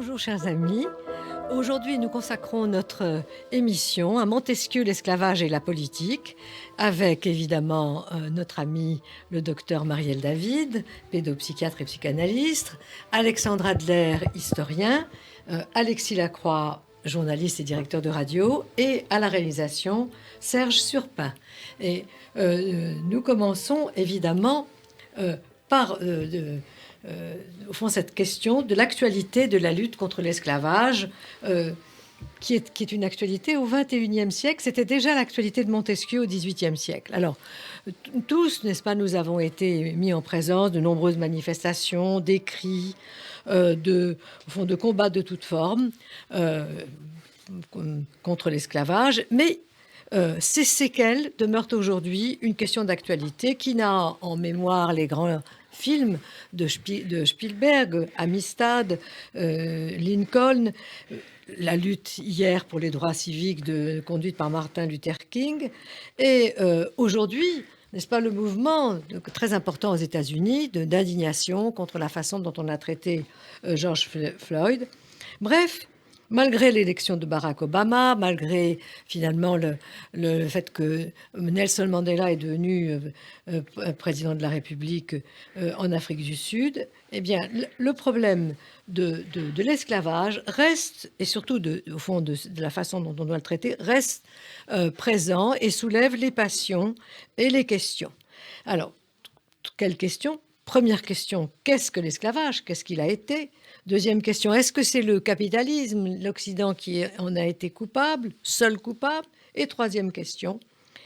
Bonjour chers amis, aujourd'hui nous consacrons notre émission à Montesquieu, l'esclavage et la politique, avec évidemment notre ami le docteur Marielle David, pédopsychiatre et psychanalyste, Alexandre Adler, historien, Alexis Lacroix, journaliste et directeur de radio, et à la réalisation Serge Surpin. Et nous commençons évidemment par au fond, cette question de l'actualité de la lutte contre l'esclavage, qui est une actualité au XXIe siècle. C'était déjà l'actualité de Montesquieu au XVIIIe siècle. Alors, tous, n'est-ce pas, nous avons été mis en présence de nombreuses manifestations, d'écrits, au fond, de combats de toutes formes contre l'esclavage, mais ces séquelles demeurent aujourd'hui une question d'actualité qui n'a en mémoire les grands films de Spielberg, Amistad, Lincoln, la lutte hier pour les droits civiques conduite par Martin Luther King, et aujourd'hui, n'est-ce pas, le mouvement très important aux États-Unis d'indignation contre la façon dont on a traité George Floyd. Bref, malgré l'élection de Barack Obama, malgré finalement le fait que Nelson Mandela est devenu président de la République en Afrique du Sud, eh bien, le problème de l'esclavage reste, et surtout au fond de la façon dont on doit le traiter, reste présent et soulève les passions et les questions. Alors, quelles questions ? Première question, qu'est-ce que l'esclavage ? Qu'est-ce qu'il a été ? Deuxième question, est-ce que c'est le capitalisme, l'Occident qui en a été coupable, seul coupable ? Et troisième question,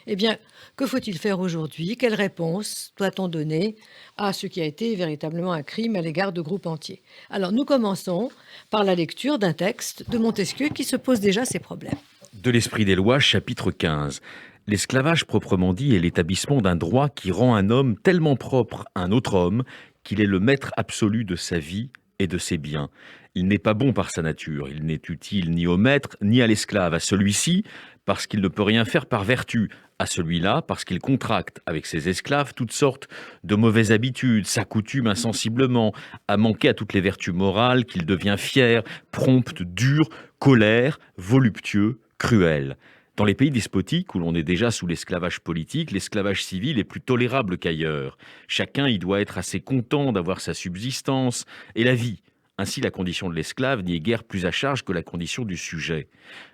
eh bien, que faut-il faire aujourd'hui ? Quelle réponse doit-on donner à ce qui a été véritablement un crime à l'égard de groupes entiers ? Alors, nous commençons par la lecture d'un texte de Montesquieu qui se pose déjà ces problèmes. De l'Esprit des lois, chapitre 15. L'esclavage proprement dit est l'établissement d'un droit qui rend un homme tellement propre à un autre homme qu'il est le maître absolu de sa vie et de ses biens. Il n'est pas bon par sa nature, il n'est utile ni au maître ni à l'esclave. À celui-ci, parce qu'il ne peut rien faire par vertu. À celui-là, parce qu'il contracte avec ses esclaves toutes sortes de mauvaises habitudes, s'accoutume insensiblement à manquer à toutes les vertus morales, qu'il devient fier, prompt, dur, colère, voluptueux, cruel. Dans les pays despotiques, où l'on est déjà sous l'esclavage politique, l'esclavage civil est plus tolérable qu'ailleurs. Chacun y doit être assez content d'avoir sa subsistance et la vie. Ainsi, la condition de l'esclave n'y est guère plus à charge que la condition du sujet.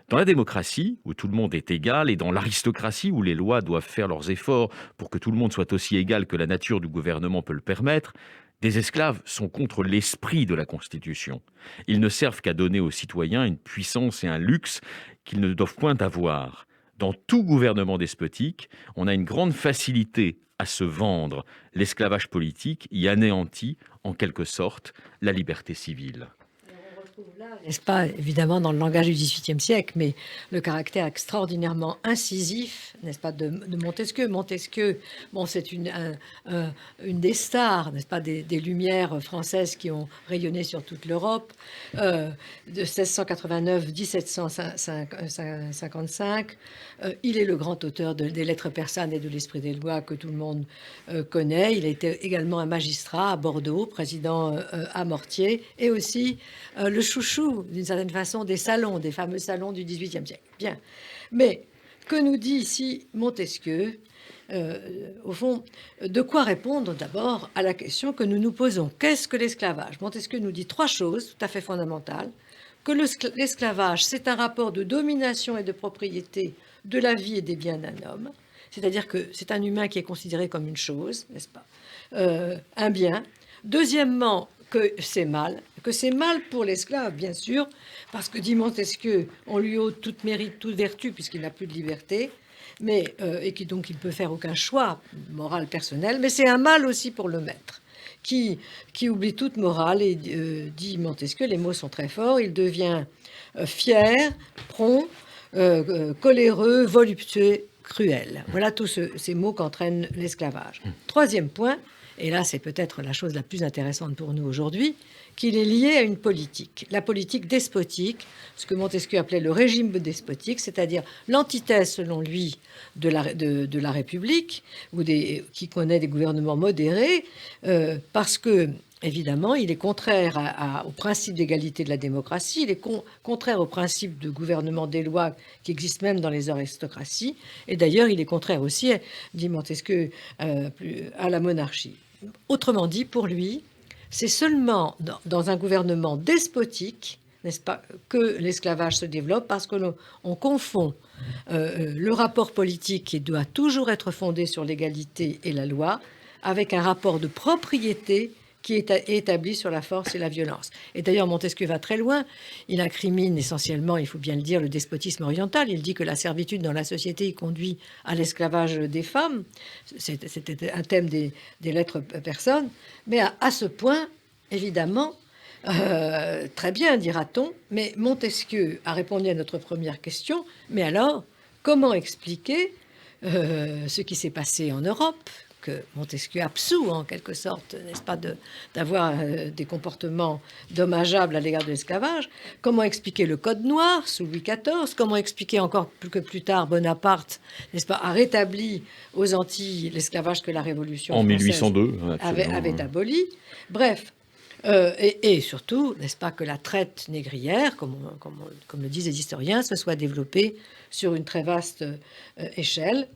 Dans la démocratie, où tout le monde est égal, et dans l'aristocratie, où les lois doivent faire leurs efforts pour que tout le monde soit aussi égal que la nature du gouvernement peut le permettre, des esclaves sont contre l'esprit de la Constitution. Ils ne servent qu'à donner aux citoyens une puissance et un luxe qu'ils ne doivent point avoir. Dans tout gouvernement despotique, on a une grande facilité à se vendre. L'esclavage politique y anéantit, en quelque sorte, la liberté civile. On retrouve là, n'est-ce pas, évidemment dans le langage du XVIIIe siècle, mais le caractère extraordinairement incisif, n'est-ce pas, de Montesquieu. Montesquieu, bon, c'est une des stars, n'est-ce pas, des Lumières françaises qui ont rayonné sur toute l'Europe, de 1689 1755. Il est le grand auteur des Lettres persanes et de l'Esprit des lois que tout le monde connaît. Il a été également un magistrat à Bordeaux, président à Mortier, et aussi le chouchou, d'une certaine façon, des fameux salons du XVIIIe siècle. Bien. Mais que nous dit ici Montesquieu ? Au fond, de quoi répondre d'abord à la question que nous nous posons. Qu'est-ce que l'esclavage ? Montesquieu nous dit trois choses tout à fait fondamentales. Que l'esclavage, c'est un rapport de domination et de propriété de la vie et des biens d'un homme. C'est-à-dire que c'est un humain qui est considéré comme une chose, n'est-ce pas ? Un bien. Deuxièmement, que c'est mal pour l'esclave, bien sûr, parce que, dit Montesquieu, on lui ôte toute mérite, toute vertu, puisqu'il n'a plus de liberté, mais, et donc il ne peut faire aucun choix moral personnel, mais c'est un mal aussi pour le maître, qui oublie toute morale, et dit Montesquieu, les mots sont très forts, il devient fier, prompt, coléreux, voluptueux, cruel. Voilà tous ces mots qu'entraîne l'esclavage. Troisième point, et là c'est peut-être la chose la plus intéressante pour nous aujourd'hui, qu'il est lié à une politique, la politique despotique, ce que Montesquieu appelait le régime despotique, c'est-à-dire l'antithèse, selon lui, de la République, qui connaît des gouvernements modérés, parce que évidemment, il est contraire au principe d'égalité de la démocratie, il est contraire au principe de gouvernement des lois qui existe même dans les aristocraties, et d'ailleurs, il est contraire aussi, dit Montesquieu, à la monarchie. Autrement dit, pour lui, c'est seulement dans un gouvernement despotique, n'est-ce pas, que l'esclavage se développe, parce que on confond le rapport politique qui doit toujours être fondé sur l'égalité et la loi avec un rapport de propriété qui est établi sur la force et la violence. Et d'ailleurs, Montesquieu va très loin. Il incrimine essentiellement, il faut bien le dire, le despotisme oriental. Il dit que la servitude dans la société conduit à l'esclavage des femmes. C'était un thème des lettres personnes. Mais à ce point, évidemment, très bien, dira-t-on, mais Montesquieu a répondu à notre première question. Mais alors, comment expliquer ce qui s'est passé en Europe, que Montesquieu absout en quelque sorte, n'est-ce pas, d'avoir des comportements dommageables à l'égard de l'esclavage? Comment expliquer le Code noir sous Louis XIV? Comment expliquer encore plus tard Bonaparte, n'est-ce pas, a rétabli aux Antilles l'esclavage que la Révolution En française 1802, avait aboli? Bref, et surtout, n'est-ce pas, que la traite négrière, comme le disent les historiens, se soit développée sur une très vaste échelle.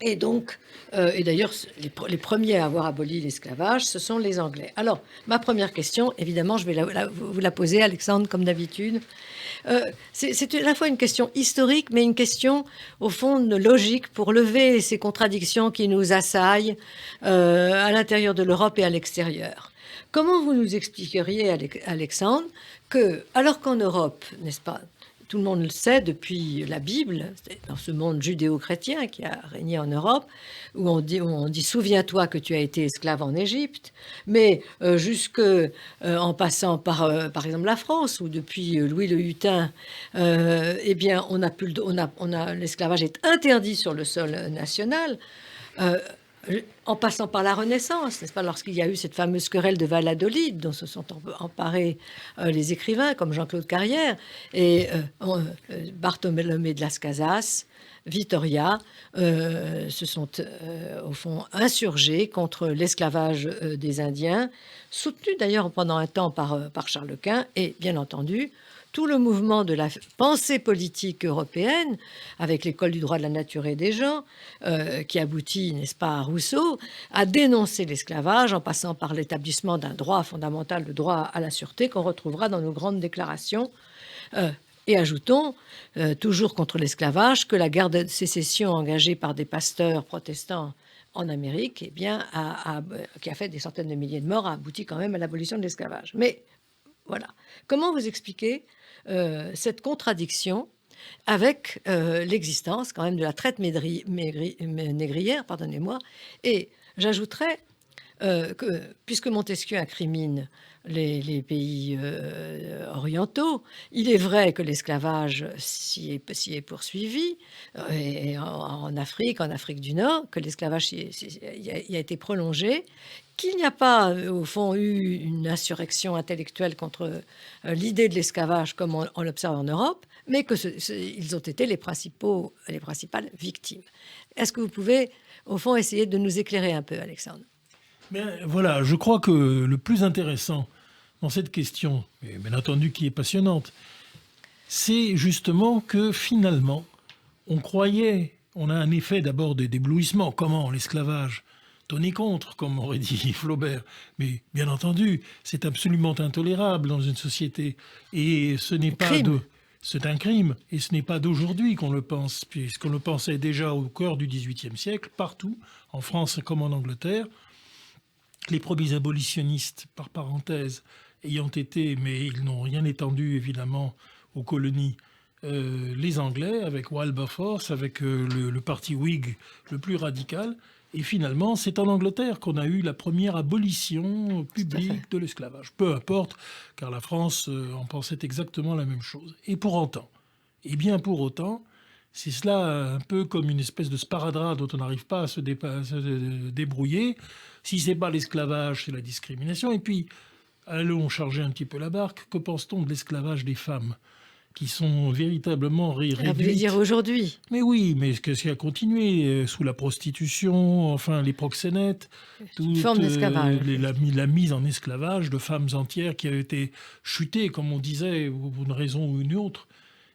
Et donc, et d'ailleurs, les premiers à avoir aboli l'esclavage, ce sont les Anglais. Alors, ma première question, évidemment, je vais vous la poser, Alexandre, comme d'habitude. C'est à la fois une question historique, mais une question, au fond, logique pour lever ces contradictions qui nous assaillent à l'intérieur de l'Europe et à l'extérieur. Comment vous nous expliqueriez, Alexandre, que, alors qu'en Europe, n'est-ce pas, tout le monde le sait depuis la Bible, dans ce monde judéo-chrétien qui a régné en Europe, où on dit souviens-toi que tu as été esclave en Égypte, mais jusque en passant par exemple la France, où depuis Louis le Hutin, eh bien l'esclavage est interdit sur le sol national. En passant par la Renaissance, n'est-ce pas, lorsqu'il y a eu cette fameuse querelle de Valladolid, dont se sont emparés les écrivains comme Jean-Claude Carrière et Bartholomé de Las Casas, Vitoria, se sont au fond insurgés contre l'esclavage des Indiens, soutenu d'ailleurs pendant un temps par Charles Quint, et bien entendu tout le mouvement de la pensée politique européenne, avec l'école du droit de la nature et des gens, qui aboutit, n'est-ce pas, à Rousseau, à dénoncer l'esclavage en passant par l'établissement d'un droit fondamental, le droit à la sûreté, qu'on retrouvera dans nos grandes déclarations. Et ajoutons, toujours contre l'esclavage, que la guerre de sécession engagée par des pasteurs protestants en Amérique, eh bien, qui a fait des centaines de milliers de morts, a abouti quand même à l'abolition de l'esclavage. Mais voilà. Comment vous expliquez cette contradiction avec l'existence quand même de la traite négrière, pardonnez-moi, et j'ajouterais que, puisque Montesquieu incrimine les pays orientaux, il est vrai que l'esclavage s'y est poursuivi, et en Afrique du Nord, que l'esclavage y a été prolongé, qu'il n'y a pas, au fond, eu une insurrection intellectuelle contre l'idée de l'esclavage comme on l'observe en Europe, mais qu'ils ont été les principales victimes. Est-ce que vous pouvez, au fond, essayer de nous éclairer un peu, Alexandre? Mais voilà, je crois que le plus intéressant dans cette question, et bien entendu qui est passionnante, c'est justement que finalement, on a un effet d'abord d'éblouissement. Comment l'esclavage tonner contre, comme aurait dit Flaubert. Mais bien entendu, c'est absolument intolérable dans une société. Et ce n'est pas c'est un crime. Et ce n'est pas d'aujourd'hui qu'on le pense, puisqu'on le pensait déjà au cœur du XVIIIe siècle, partout, en France comme en Angleterre. Les premiers abolitionnistes, par parenthèse, ayant été, mais ils n'ont rien étendu évidemment aux colonies, les Anglais, avec Wilberforce, avec le parti Whig le plus radical. Et finalement, c'est en Angleterre qu'on a eu la première abolition publique de l'esclavage. Peu importe, car la France en pensait exactement la même chose. Et pour autant, c'est cela un peu comme une espèce de sparadrap dont on n'arrive pas à se débrouiller. Si c'est pas l'esclavage, c'est la discrimination. Et puis, allons charger un petit peu la barque. Que pense-t-on de l'esclavage des femmes ? qui sont véritablement Vous voulez réduites. dire aujourd'hui? Mais oui, mais ce qui a continué sous la prostitution, enfin les proxénètes, Une forme d'esclavage. la mise en esclavage de femmes entières qui avaient été chutées, comme on disait, pour une raison ou une autre,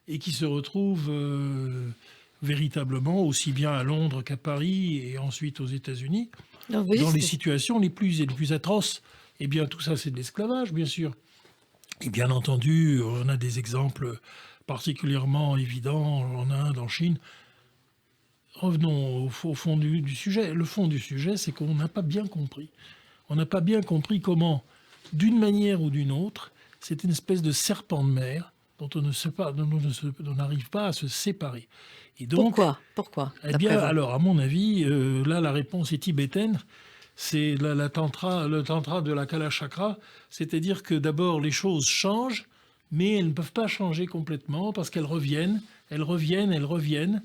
et qui se retrouvent véritablement aussi bien à Londres qu'à Paris et ensuite aux États-Unis, Donc, vous dites dans les que- situations les plus atroces. Eh bien, tout ça, c'est de l'esclavage, bien sûr. Et bien entendu, on a des exemples particulièrement évidents en Inde, en Chine. Revenons au fond du sujet. Le fond du sujet, c'est qu'on n'a pas bien compris. On n'a pas bien compris comment, d'une manière ou d'une autre, c'est une espèce de serpent de mer dont on on n'arrive pas à se séparer. Et donc, Pourquoi eh d'après bien, vous? alors, à mon avis, là, la réponse est tibétaine. C'est le tantra de la Kalachakra. C'est-à-dire que d'abord, les choses changent, mais elles ne peuvent pas changer complètement parce qu'elles reviennent, elles reviennent, elles reviennent,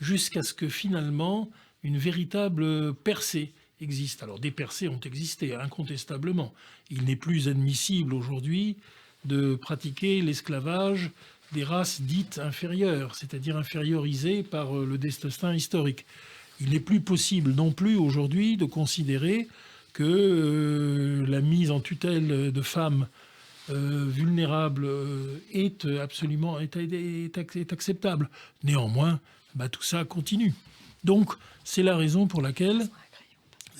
jusqu'à ce que finalement, une véritable percée existe. Alors, des percées ont existé, incontestablement. Il n'est plus admissible aujourd'hui de pratiquer l'esclavage des races dites inférieures, c'est-à-dire infériorisées par le destin historique. Il n'est plus possible non plus aujourd'hui de considérer que la mise en tutelle de femmes vulnérables est absolument est acceptable. Néanmoins, tout ça continue. Donc, c'est la raison pour laquelle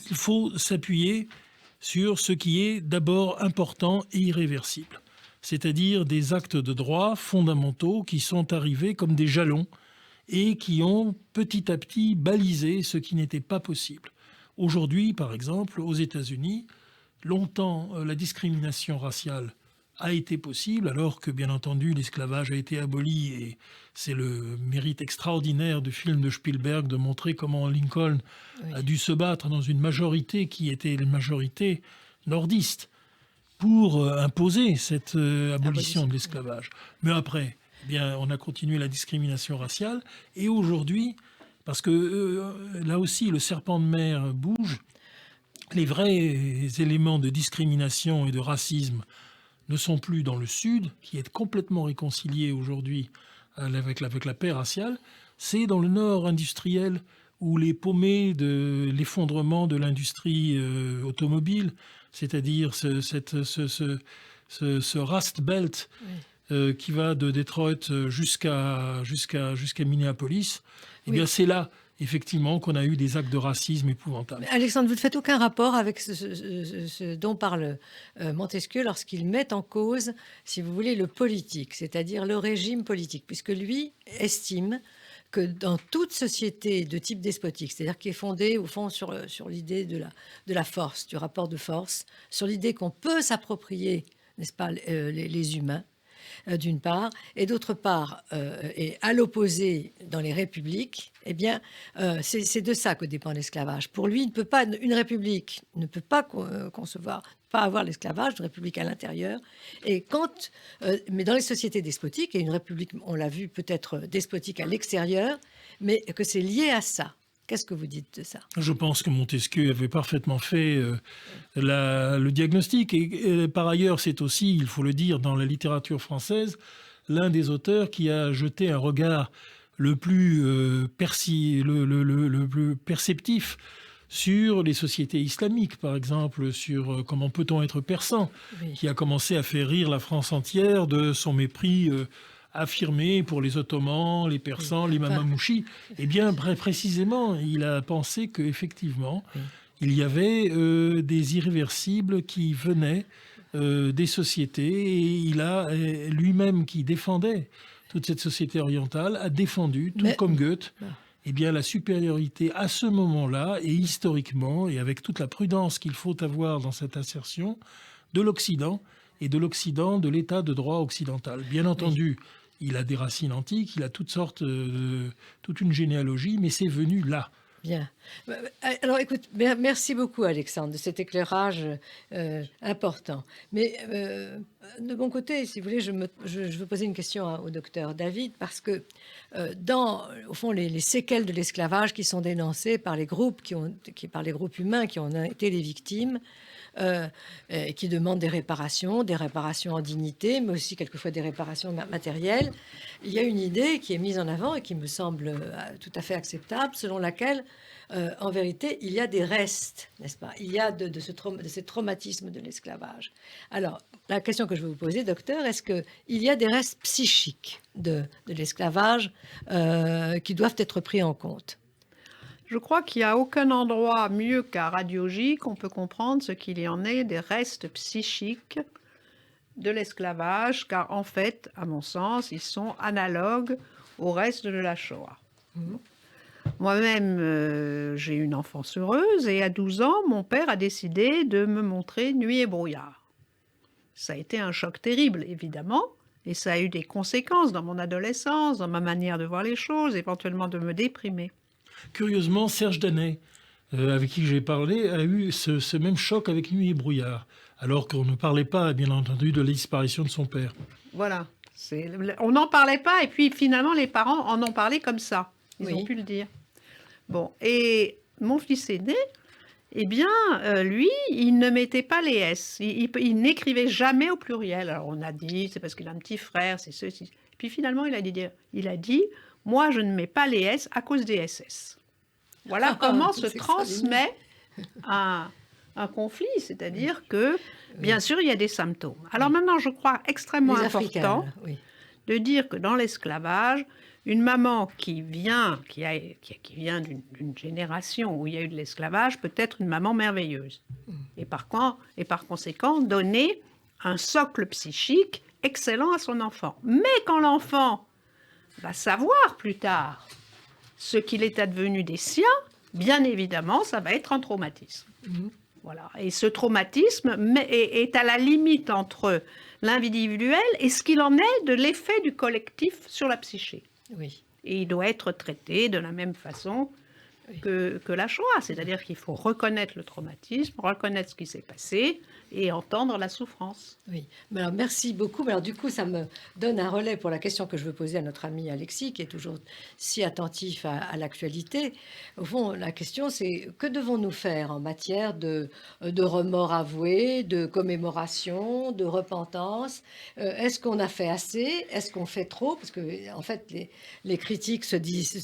il faut s'appuyer sur ce qui est d'abord important et irréversible, c'est-à-dire des actes de droit fondamentaux qui sont arrivés comme des jalons et qui ont petit à petit balisé ce qui n'était pas possible. Aujourd'hui, par exemple, aux États-Unis, longtemps, la discrimination raciale a été possible, alors que, bien entendu, l'esclavage a été aboli, et c'est le mérite extraordinaire du film de Spielberg de montrer comment Lincoln a dû se battre dans une majorité qui était une majorité nordiste pour imposer cette abolition de l'esclavage. Mais après, eh bien, on a continué la discrimination raciale, et aujourd'hui, parce que là aussi, le serpent de mer bouge, les vrais éléments de discrimination et de racisme ne sont plus dans le Sud, qui est complètement réconcilié aujourd'hui avec la paix raciale, c'est dans le Nord industriel, où les paumés de l'effondrement de l'industrie automobile, c'est-à-dire ce Rust Belt qui va de Detroit jusqu'à Minneapolis, eh bien c'est là effectivement qu'on a eu des actes de racisme épouvantables. Mais Alexandre, vous ne faites aucun rapport avec ce dont parle Montesquieu lorsqu'il met en cause, si vous voulez, le politique, c'est-à-dire le régime politique, puisque lui estime que dans toute société de type despotique, c'est-à-dire qui est fondée au fond sur l'idée de la force, du rapport de force, sur l'idée qu'on peut s'approprier, n'est-ce pas, les humains, d'une part, et d'autre part, et à l'opposé dans les républiques, eh bien, c'est de ça que dépend l'esclavage. Pour lui, une république ne peut pas concevoir, pas avoir l'esclavage, une république à l'intérieur. Et mais dans les sociétés despotiques, et une république, on l'a vu, peut être despotique à l'extérieur, mais que c'est lié à ça. Qu'est-ce que vous dites de ça? Je pense que Montesquieu avait parfaitement fait le diagnostic. Et par ailleurs, c'est aussi, il faut le dire, dans la littérature française, l'un des auteurs qui a jeté un regard le plus perceptif sur les sociétés islamiques, par exemple, sur comment peut-on être persan, qui a commencé à faire rire la France entière de son mépris affirmé pour les Ottomans, les Persans, les Mamamouchis. Eh bien, précisément, il a pensé qu'effectivement, il y avait des irréversibles qui venaient des sociétés, et il a lui-même, qui défendait toute cette société orientale, a défendu, comme Goethe, eh bien, la supériorité à ce moment-là, et historiquement, et avec toute la prudence qu'il faut avoir dans cette assertion, de l'Occident, et de l'Occident, de l'état de droit occidental. Bien entendu, il a des racines antiques, il a toute une généalogie, mais c'est venu là. Bien. Alors, écoute, merci beaucoup, Alexandre, de cet éclairage important. Mais De mon côté, si vous voulez, je veux poser une question au docteur David, parce que au fond, les séquelles de l'esclavage qui sont dénoncées par les groupes, par les groupes humains qui ont été les victimes, qui demandent des réparations en dignité, mais aussi quelquefois des réparations matérielles, il y a une idée qui est mise en avant et qui me semble tout à fait acceptable, selon laquelle en vérité, il y a des restes, n'est-ce pas? Il y a de ces traumatismes de l'esclavage. Alors, la question que je veux vous poser, docteur, est-ce qu'il y a des restes psychiques de l'esclavage qui doivent être pris en compte? Je crois qu'il n'y a aucun endroit mieux qu'à Radio J qu'on peut comprendre ce qu'il y en est des restes psychiques de l'esclavage, car en fait, à mon sens, ils sont analogues au reste de la Shoah. Moi-même, j'ai eu une enfance heureuse et à 12 ans, mon père a décidé de me montrer Nuit et brouillard. Ça a été un choc terrible, évidemment, et ça a eu des conséquences dans mon adolescence, dans ma manière de voir les choses, éventuellement de me déprimer. Curieusement, Serge Danet, avec qui j'ai parlé, a eu ce même choc avec Nuit et brouillard, alors qu'on ne parlait pas, bien entendu, de la disparition de son père. Voilà. On n'en parlait pas, et puis finalement, les parents en ont parlé comme ça. Ils ont pu le dire. Bon, et mon fils aîné, eh bien, lui, il ne mettait pas les S. Il n'écrivait jamais au pluriel. Alors, on a dit, c'est parce qu'il a un petit frère, c'est ceci. Et puis finalement, il a dit, moi, je ne mets pas les S à cause des SS. Voilà comment se transmet un conflit, c'est-à-dire que, bien sûr, il y a des symptômes. Alors maintenant, je crois extrêmement important de dire que dans l'esclavage, une maman qui vient d'une génération où il y a eu de l'esclavage peut être une maman merveilleuse. Et par conséquent, donner un socle psychique excellent à son enfant. Mais quand l'enfant va savoir plus tard ce qu'il est advenu des siens, bien évidemment, ça va être un traumatisme. Voilà. Et ce traumatisme est à la limite entre l'individuel et ce qu'il en est de l'effet du collectif sur la psyché. Oui. Et il doit être traité de la même façon que la Shoah. C'est-à-dire qu'il faut reconnaître le traumatisme, reconnaître ce qui s'est passé et entendre la souffrance. Oui. Mais alors, merci beaucoup. Alors, du coup, ça me donne un relais pour la question que je veux poser à notre ami Alexis, qui est toujours si attentif à l'actualité. Au fond, la question, c'est que devons-nous faire en matière de remords avoués, de commémoration, de repentance? Est-ce qu'on a fait assez? Est-ce qu'on fait trop? Parce que, en fait, les critiques se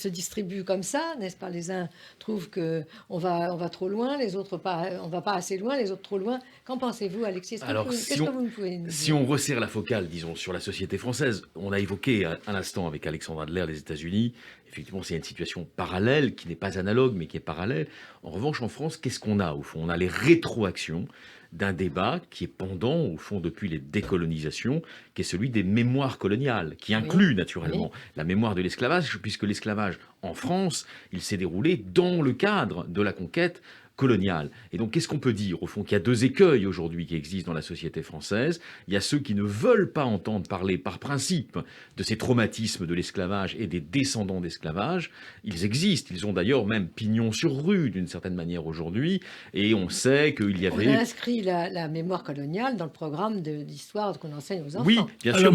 distribuent comme ça, n'est-ce pas? Les uns trouvent qu'on va trop loin, les autres pas, on va pas assez loin, les autres trop loin. Qu'en pensez-vous, Alexis? Alors, Qu'est-ce que vous pouvez nous dire? Si on resserre la focale, disons, sur la société française, on a évoqué à l'instant avec Alexandre Adler les États-Unis. Effectivement, c'est une situation parallèle, qui n'est pas analogue, mais qui est parallèle. En revanche, en France, qu'est-ce qu'on a, au fond? On a les rétroactions d'un débat qui est pendant, au fond, depuis les décolonisations, qui est celui des mémoires coloniales, qui inclut naturellement la mémoire de l'esclavage, puisque l'esclavage, en France, il s'est déroulé dans le cadre de la conquête coloniale. Et donc, qu'est-ce qu'on peut dire, au fond, qu'il y a deux écueils aujourd'hui qui existent dans la société française. Il y a ceux qui ne veulent pas entendre parler, par principe, de ces traumatismes de l'esclavage et des descendants d'esclavage. Ils existent. Ils ont d'ailleurs même pignon sur rue, d'une certaine manière, aujourd'hui. Et on sait qu'il y avait... On a inscrit la mémoire coloniale dans le programme d'histoire qu'on enseigne aux enfants. Oui, bien sûr.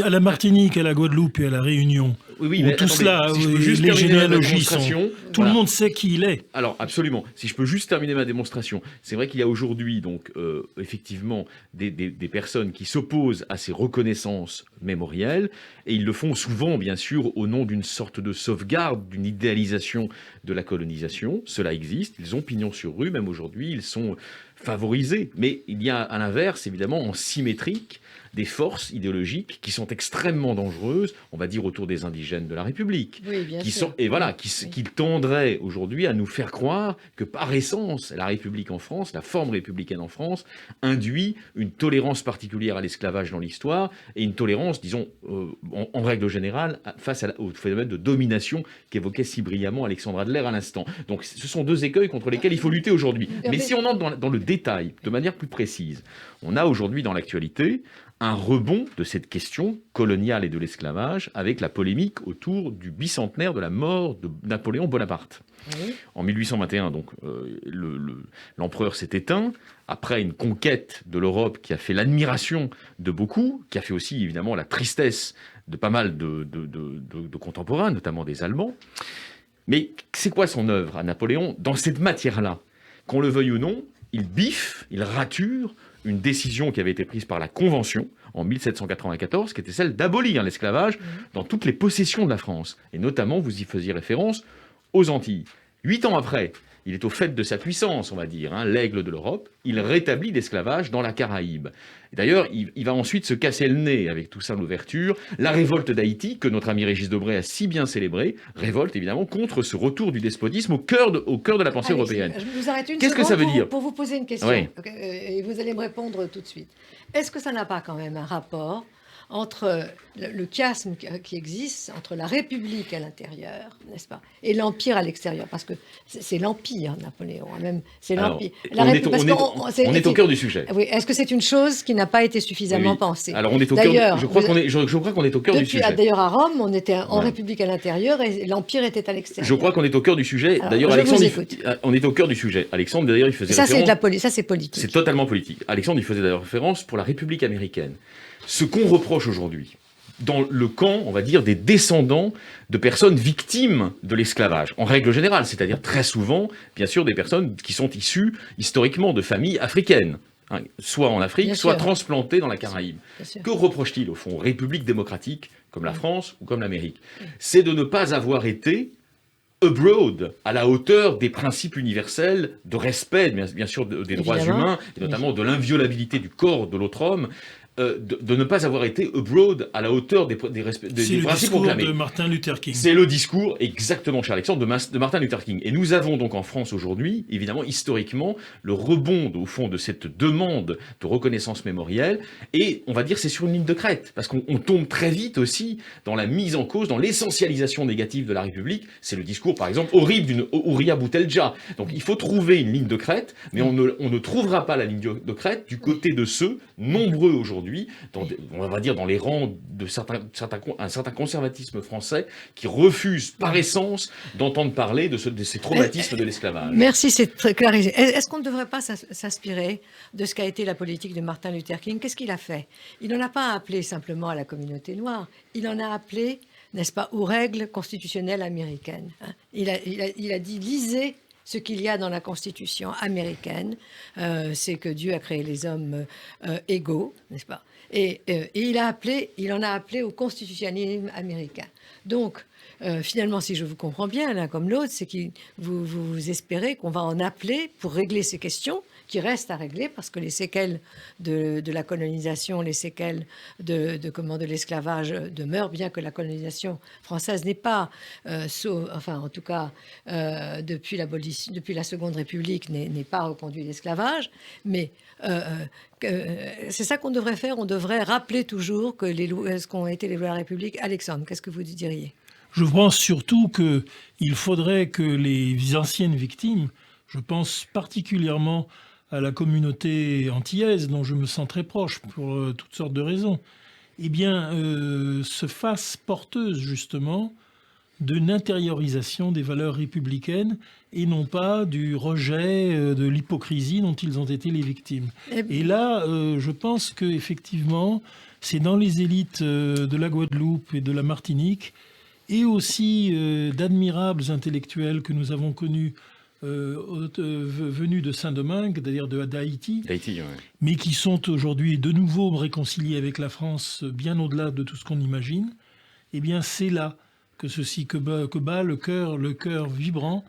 À la Martinique, à la Guadeloupe et à la Réunion. Oui, mais tout cela, juste les généalogies sont... Tout le monde sait qui il est. Alors, absolument. Si je peux juste terminer ma démonstration, c'est vrai qu'il y a aujourd'hui, donc, effectivement, des personnes qui s'opposent à ces reconnaissances mémorielles, et ils le font souvent, bien sûr, au nom d'une sorte de sauvegarde, d'une idéalisation de la colonisation. Cela existe, ils ont pignon sur rue, même aujourd'hui, ils sont favorisés. Mais il y a, à l'inverse, évidemment, en symétrique, des forces idéologiques qui sont extrêmement dangereuses, on va dire autour des indigènes de la République, qui tendraient aujourd'hui à nous faire croire que par essence, la République en France, la forme républicaine en France, induit une tolérance particulière à l'esclavage dans l'histoire et une tolérance, disons, en règle générale, face au phénomène de domination qu'évoquait si brillamment Alexandre Adler à l'instant. Donc ce sont deux écueils contre lesquels il faut lutter aujourd'hui. Mais si on entre dans le détail, de manière plus précise. On a aujourd'hui dans l'actualité un rebond de cette question coloniale et de l'esclavage avec la polémique autour du bicentenaire de la mort de Napoléon Bonaparte. Oui. En 1821, donc, l'empereur s'est éteint après une conquête de l'Europe qui a fait l'admiration de beaucoup, qui a fait aussi évidemment la tristesse de pas mal de contemporains, notamment des Allemands. Mais c'est quoi son œuvre à Napoléon dans cette matière-là? Qu'on le veuille ou non, il biffe, il rature une décision qui avait été prise par la Convention en 1794, qui était celle d'abolir l'esclavage dans toutes les possessions de la France. Et notamment, vous y faisiez référence, aux Antilles. 8 ans après, il est au fait de sa puissance, on va dire, l'aigle de l'Europe, il rétablit l'esclavage dans la Caraïbe. Et d'ailleurs, il va ensuite se casser le nez avec Toussaint Louverture, la révolte d'Haïti, que notre ami Régis Debray a si bien célébrée, révolte évidemment contre ce retour du despotisme au cœur de la pensée européenne. Je vous arrête une Qu'est-ce que seconde ça veut dire pour vous poser une question. Oui. Et vous allez me répondre tout de suite. Est-ce que ça n'a pas quand même un rapport entre le chiasme qui existe entre la République à l'intérieur, n'est-ce pas, et l'Empire à l'extérieur, parce que c'est l'Empire, Napoléon, même, c'est l'Empire. On est au cœur du sujet. Oui, est-ce que c'est une chose qui n'a pas été suffisamment pensée? Alors on est au cœur. Je crois qu'on est au cœur du sujet. D'ailleurs, à Rome, on était en République à l'intérieur et l'Empire était à l'extérieur. Je crois qu'on est au cœur du sujet. Alors, d'ailleurs, on est au cœur du sujet. Alexandre, d'ailleurs, il faisait référence. Ça, c'est politique. C'est totalement politique. Alexandre, il faisait d'ailleurs référence pour la République américaine. Ce qu'on reproche aujourd'hui, dans le camp, on va dire, des descendants de personnes victimes de l'esclavage, en règle générale, c'est-à-dire très souvent, bien sûr, des personnes qui sont issues historiquement de familles africaines, soit en Afrique, soit transplantées dans la Caraïbe. Que reproche-t-il, au fond, aux républiques démocratiques, comme la France ou comme l'Amérique? C'est de ne pas avoir été abroad, à la hauteur des principes universels de respect, bien sûr, des droits humains, et notamment de l'inviolabilité du corps de l'autre homme, de ne pas avoir été abroad à la hauteur des principes proclamés. C'est le discours de Martin Luther King. C'est le discours, exactement, cher Alexandre, de Martin Luther King. Et nous avons donc en France aujourd'hui, évidemment, historiquement, le rebond, au fond, de cette demande de reconnaissance mémorielle. Et on va dire c'est sur une ligne de crête, parce qu'on tombe très vite aussi dans la mise en cause, dans l'essentialisation négative de la République. C'est le discours, par exemple, horrible d'une Ouria Boutelja. Donc il faut trouver une ligne de crête, mais on ne trouvera pas la ligne de crête du côté de ceux, nombreux aujourd'hui, on va dire dans les rangs de un certain conservatisme français qui refuse par essence d'entendre parler de ces traumatismes de l'esclavage. Merci, c'est très clarisé. Est-ce qu'on ne devrait pas s'inspirer de ce qu'a été la politique de Martin Luther King? Qu'est-ce qu'il a fait? Il n'en a pas appelé simplement à la communauté noire, il en a appelé, n'est-ce pas, aux règles constitutionnelles américaines. Il a dit, lisez ce qu'il y a dans la Constitution américaine, c'est que Dieu a créé les hommes égaux, n'est-ce pas? Et il en a appelé au constitutionnalisme américain. Donc, finalement, si je vous comprends bien, l'un comme l'autre, c'est que vous espérez qu'on va en appeler pour régler ces questions qui restent à régler, parce que les séquelles de la colonisation, les séquelles de l'esclavage demeurent, bien que la colonisation française n'est pas, en tout cas, depuis la Seconde République, n'est pas reconduit l'esclavage, mais c'est ça qu'on devrait faire. On devrait rappeler toujours ce qu'ont été les lois de la République. Alexandre, qu'est-ce que vous diriez? Je pense surtout qu'il faudrait que les anciennes victimes, je pense particulièrement à la communauté antillaise, dont je me sens très proche pour toutes sortes de raisons, se fassent porteuses justement d'une intériorisation des valeurs républicaines et non pas du rejet de l'hypocrisie dont ils ont été les victimes. Et là, je pense qu'effectivement, c'est dans les élites de la Guadeloupe et de la Martinique, et aussi d'admirables intellectuels que nous avons connus venus de Saint-Domingue, c'est-à-dire d'Haïti, mais qui sont aujourd'hui de nouveau réconciliés avec la France bien au-delà de tout ce qu'on imagine. Eh bien, c'est là que bat le cœur vibrant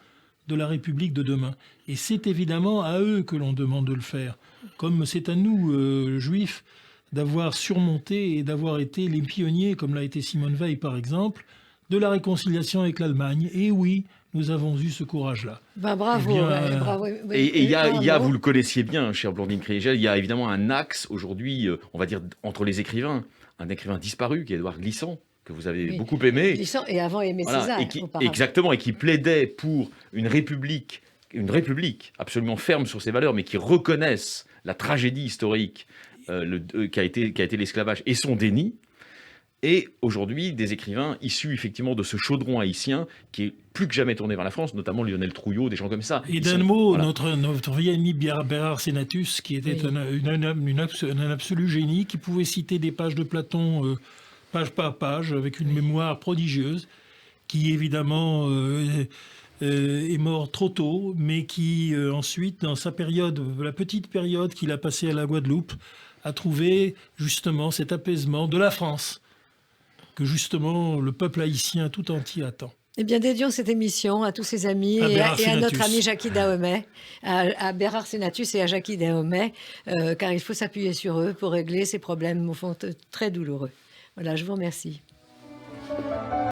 de la République de demain. Et c'est évidemment à eux que l'on demande de le faire, comme c'est à nous, juifs, d'avoir surmonté et d'avoir été les pionniers, comme l'a été Simone Veil par exemple, de la réconciliation avec l'Allemagne. Et oui, nous avons eu ce courage-là. Bravo. Bravo. Et il y a, vous le connaissiez bien, chère Blandine Kriegel, il y a évidemment un axe aujourd'hui, on va dire, entre les écrivains. Un écrivain disparu qui est Édouard Glissant, que vous avez beaucoup aimé. Glissant et avant Aimé Césaire. Exactement, et qui plaidait pour une république une république absolument ferme sur ses valeurs, mais qui reconnaissent la tragédie historique qu'a été l'esclavage et son déni. Et aujourd'hui, des écrivains issus effectivement de ce chaudron haïtien qui est plus que jamais tourné vers la France, notamment Lionel Trouillot, des gens comme ça. Et d'un mot, voilà. notre vieil ami Bérard Sénatus, qui était un absolu génie, qui pouvait citer des pages de Platon page par page, avec une mémoire prodigieuse, qui évidemment est mort trop tôt, mais qui ensuite, dans sa période, la petite période qu'il a passée à la Guadeloupe, a trouvé justement cet apaisement de la France que justement le peuple haïtien tout entier attend. Eh bien, dédions cette émission à tous ses amis et à notre ami Jacky Dahomey, à Bérard Sénatus et à Jacky Dahomey, car il faut s'appuyer sur eux pour régler ces problèmes au fond très douloureux. Voilà, je vous remercie.